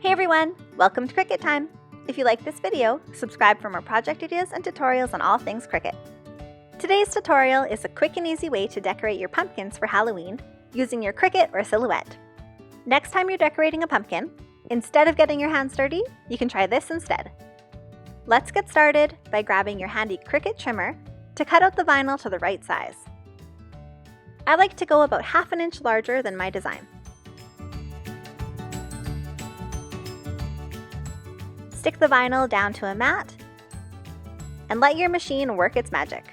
Hey everyone, welcome to Cricut Time. If you like this video, subscribe for more project ideas and tutorials on all things Cricut. Today's tutorial is a quick and easy way to decorate your pumpkins for Halloween using your Cricut or Silhouette. Next time you're decorating a pumpkin, instead of getting your hands dirty, you can try this instead. Let's get started by grabbing your handy Cricut trimmer to cut out the vinyl to the right size. I like to go about ½ inch larger than my design. Stick the vinyl down to a mat and let your machine work its magic.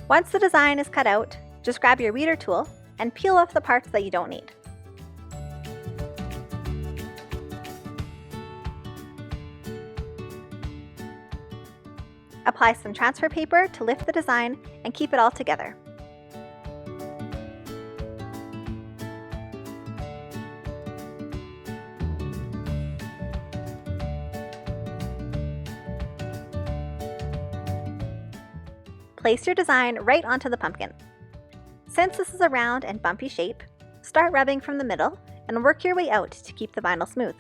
Once the design is cut out, just grab your weeder tool and peel off the parts that you don't need. Apply some transfer paper to lift the design and keep it all together. Place your design right onto the pumpkin. Since this is a round and bumpy shape, start rubbing from the middle and work your way out to keep the vinyl smooth.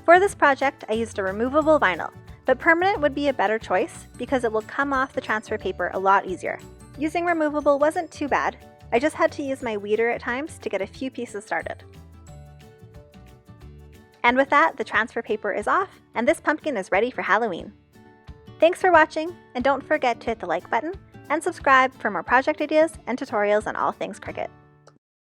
For this project, I used a removable vinyl, but permanent would be a better choice because it will come off the transfer paper a lot easier. Using removable wasn't too bad. I just had to use my weeder at times to get a few pieces started. And with that, the transfer paper is off, and this pumpkin is ready for Halloween. Thanks for watching, and don't forget to hit the like button and subscribe for more project ideas and tutorials on all things Cricut.